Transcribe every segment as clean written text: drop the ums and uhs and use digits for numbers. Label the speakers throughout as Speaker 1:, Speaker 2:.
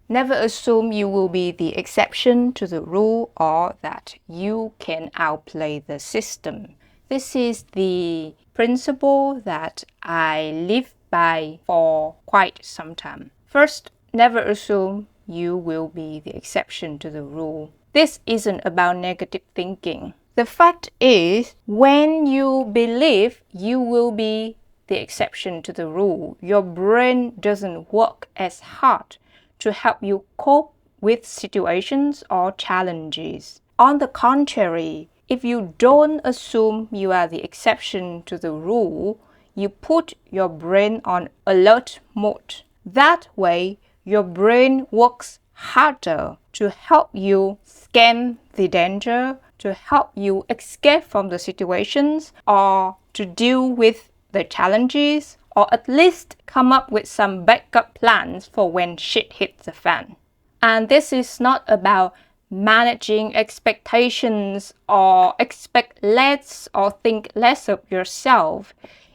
Speaker 1: Never assume you will be the exception to the rule or that you can outplay the system. This is the principle that I live by for quite some time. First, never assume you will be the exception to the rule. This isn't about negative thinking. The fact is, when you believe you will be the exception to the rule, your brain doesn't work as hard to help you cope with situations or challenges. On the contrary, if you don't assume you are the exception to the rule, you put your brain on alert mode. That way, your brain works harder to help you scan the danger, to help you escape from the situations, or to deal with the challenges, or at least come up with some backup plans for when shit hits the fan. And this is not about managing expectations or expect less or think less of yourself.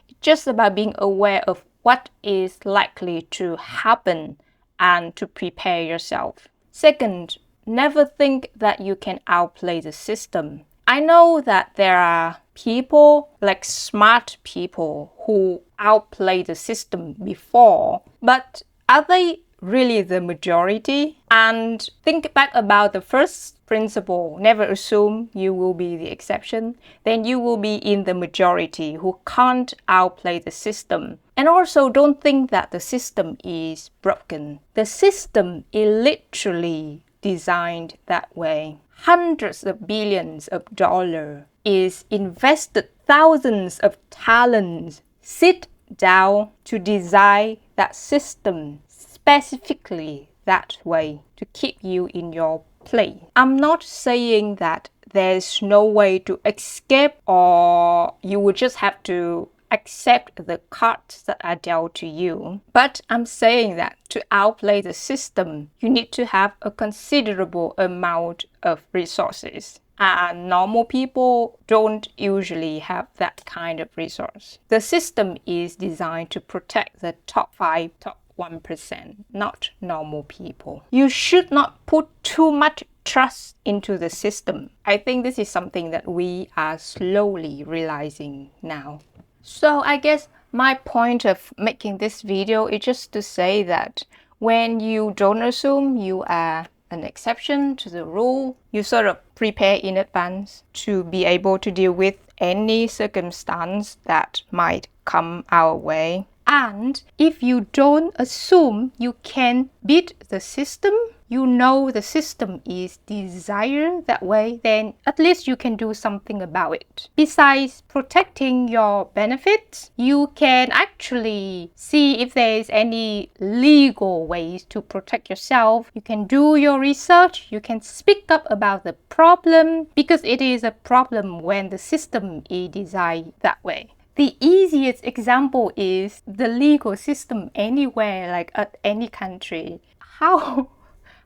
Speaker 1: It's just about being aware of what is likely to happen and to prepare yourself. Second, never think that you can outplay the system. I know that there are people, like smart people, who outplay the system before, but are they really the majority? And think back about the first principle, never assume you will be the exception, then you will be in the majority who can't outplay the system. And also don't think that the system is broken. The system is literally designed that way. Hundreds of billions of dollars is invested, thousands of talents sit down to design that system specifically that way to keep you in your place. I'm not saying that there's no way to escape or you will just have to accept the cards that are dealt to you. But I'm saying that to outplay the system, you need to have a considerable amount of resources. And normal people don't usually have that kind of resource. The system is designed to protect the top 5, top 1%, not normal people. You should not put too much trust into the system. I think this is something that we are slowly realizing now. So I guess my point of making this video is just to say that when you don't assume you are an exception to the rule, you sort of prepare in advance to be able to deal with any circumstance that might come our way. And if you don't assume you can beat the system, you know the system is desired that way, then at least you can do something about it. Besides protecting your benefits, you can actually see if there is any legal ways to protect yourself. You can do your research, you can speak up about the problem, because it is a problem when the system is designed that way. The easiest example is the legal system anywhere, like at any country. How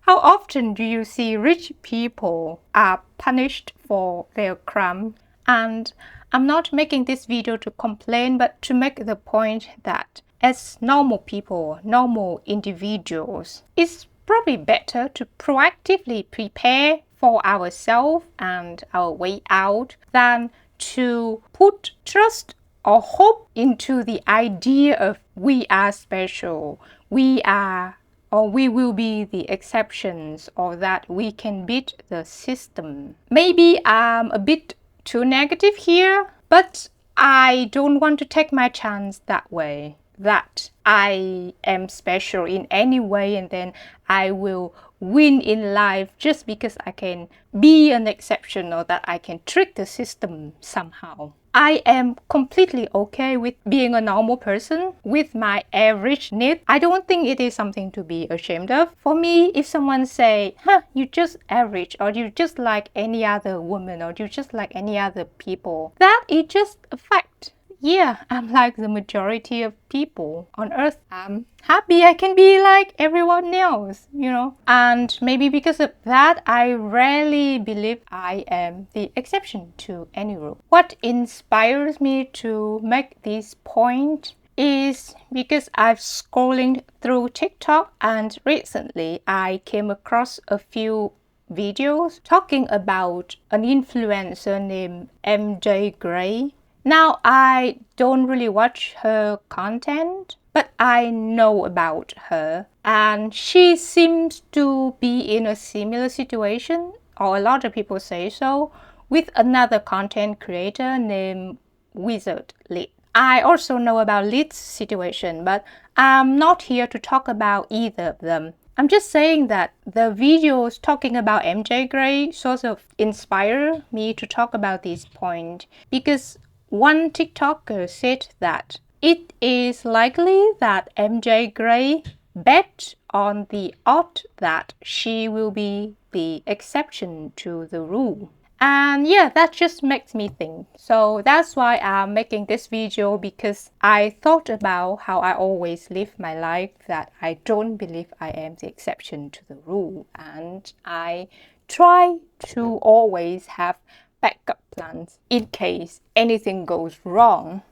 Speaker 1: often do you see rich people are punished for their crime? And I'm not making this video to complain, but to make the point that as normal people, normal individuals, it's probably better to proactively prepare for ourselves and our way out than to put trust or hope into the idea of we are special, we are or we will be the exceptions, or that we can beat the system. Maybe I'm a bit too negative here, but I don't want to take my chance that way, that I am special in any way and then I will win in life just because I can be an exception or that I can trick the system somehow. I am completely okay with being a normal person with my average needs. I don't think it is something to be ashamed of. For me, if someone say, you're just average, or you're just like any other woman, or you're just like any other people, that is just a fact. Yeah, I'm like the majority of people on earth. I'm happy I can be like everyone else, And maybe because of that, I rarely believe I am the exception to any rule. What inspires me to make this point is because I've scrolling through TikTok and recently I came across a few videos talking about an influencer named MJ Gray. Now, I don't really watch her content, but I know about her, and she seems to be in a similar situation, or a lot of people say so, with another content creator named Wizard Lit. I also know about Lit's situation, but I'm not here to talk about either of them. I'm just saying that the videos talking about MJ Gray sort of inspire me to talk about this point because one TikToker said that it is likely that MJ Gray bet on the odds that she will be the exception to the rule. And yeah, that just makes me think. So that's why I'm making this video, because I thought about how I always live my life, that I don't believe I am the exception to the rule. And I try to always have backup plans in case anything goes wrong.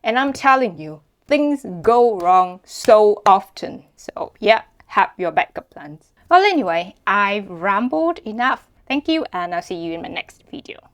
Speaker 1: And I'm telling you, things go wrong so often. So yeah, have your backup plans. Well, anyway, I've rambled enough. Thank you, and I'll see you in my next video.